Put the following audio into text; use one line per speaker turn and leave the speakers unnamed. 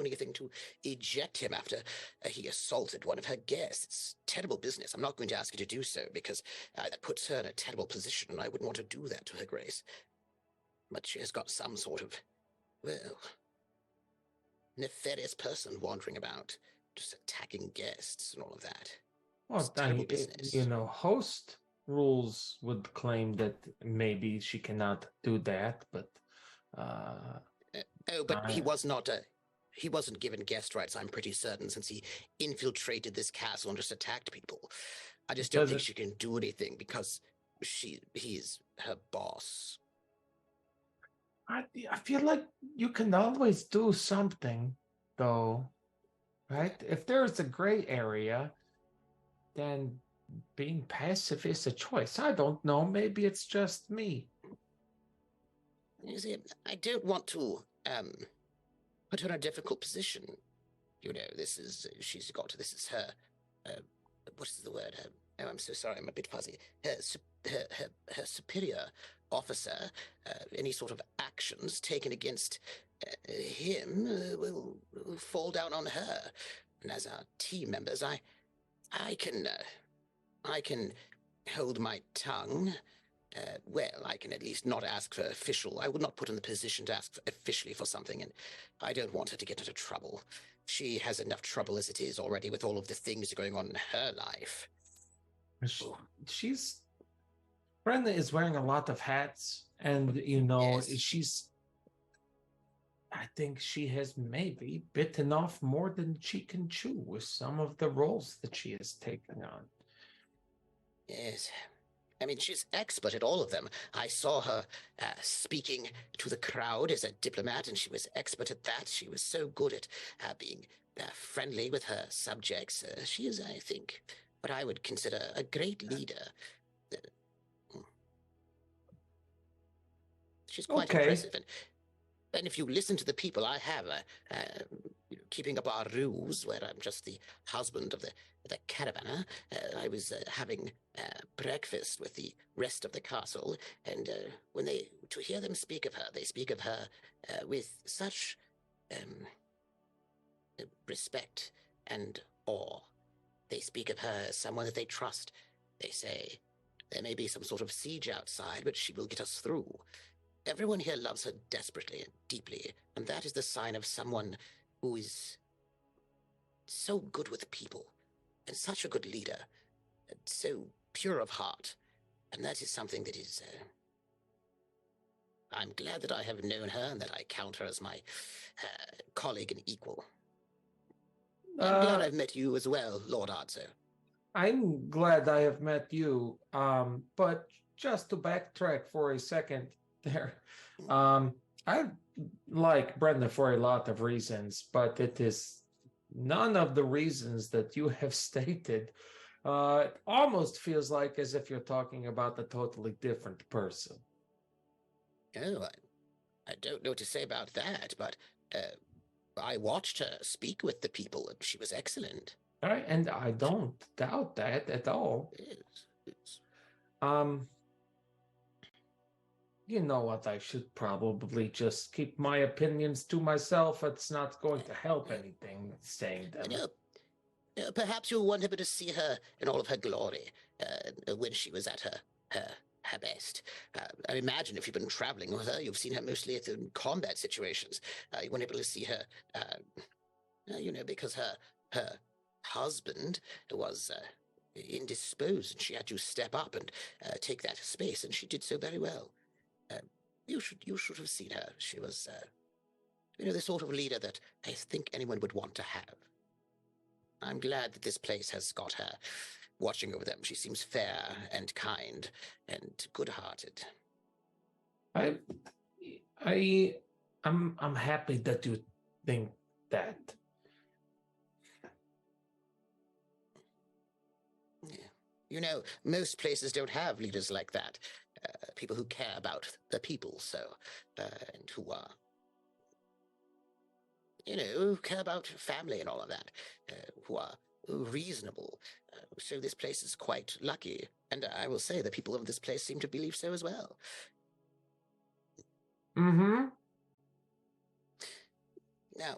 anything to eject him after he assaulted one of her guests. It's terrible business. I'm not going to ask you to do so because that puts her in a terrible position, and I wouldn't want to do that to Her Grace. But she has got some sort of, well, nefarious person wandering about, just attacking guests and all of that. It's
Well,
terrible business.
host rules would claim that maybe she cannot do that, but uh,
Oh, but he
I
was not he wasn't given guest rights, I'm pretty certain, since he infiltrated this castle and just attacked people. I just don't think
doesn't.
she can do anything because he's her boss.
I feel like you can always do something, though, right? If there's a gray area, then being passive is a choice. I don't know. Maybe it's just me.
You see, I don't want to put her in a difficult position. You know, this is her, uh, what is the word? Oh, I'm so sorry, I'm a bit fuzzy. Her superior officer, any sort of actions taken against him will fall down on her. And as our team members, I can, uh, I can hold my tongue. Well, I can at least not ask for official. I would not put in the position to ask officially for something, and I don't want her to get into trouble. She has enough trouble as it is already with all of the things going on in her life.
Sh- She's Brenda is wearing a lot of hats, and
Yes.
she's. I think she has maybe bitten off more than she can chew with some of the roles that she has taken on.
Yes. I mean, she's expert at all of them. I saw her speaking to the crowd as a diplomat, and she was expert at that. She was so good at being friendly with her subjects. She is, I think, what I would consider a great leader. Uh, She's quite
Okay.
impressive, and if you listen to the people, I have keeping up our rules, where I'm just the husband of the caravaner. I was having breakfast with the rest of the castle, and when they to hear them speak of her, they speak of her with such um, respect and awe. They speak of her as someone that they trust. They say there may be some sort of siege outside, but she will get us through. Everyone here loves her desperately and deeply, and that is the sign of someone who is so good with people, and such a good leader, and so pure of heart. And that is something that is. I'm glad that I have known her and that I count her as my colleague and equal. I'm glad
Uh,
I've met you as well, Lord Arzo.
I'm glad I have met you. But just to backtrack for a second there, I like Brenda for a lot of reasons, but it is none of the reasons that you have stated. It almost feels like as if you're talking about a totally different person.
Oh, I don't know what to say about that, but uh, I watched her speak with the people, and she was excellent.
All right, and I don't doubt that at all.
Yes.
Um, You know what? I should probably just keep my opinions to myself. It's not going to help anything saying
You
them.
know, perhaps you'll want to see her in all of her glory when she was at her best. I imagine if you've been traveling with her, you've seen her mostly in combat situations. You weren't able to see her, because her husband was indisposed, and she had to step up and take that space, and she did so very well. Uh, you should have seen her. She was, the sort of leader that I think anyone would want to have. I'm glad that this place has got her watching over them. She seems fair and kind and good-hearted.
I, I, I'm happy that you think that.
Yeah. Most places don't have leaders like that. People who care about the people, and who are, who care about family and all of that, who are reasonable. So this place is quite lucky, and I will say the people of this place seem to believe so as well.
Mm-hmm.
Now,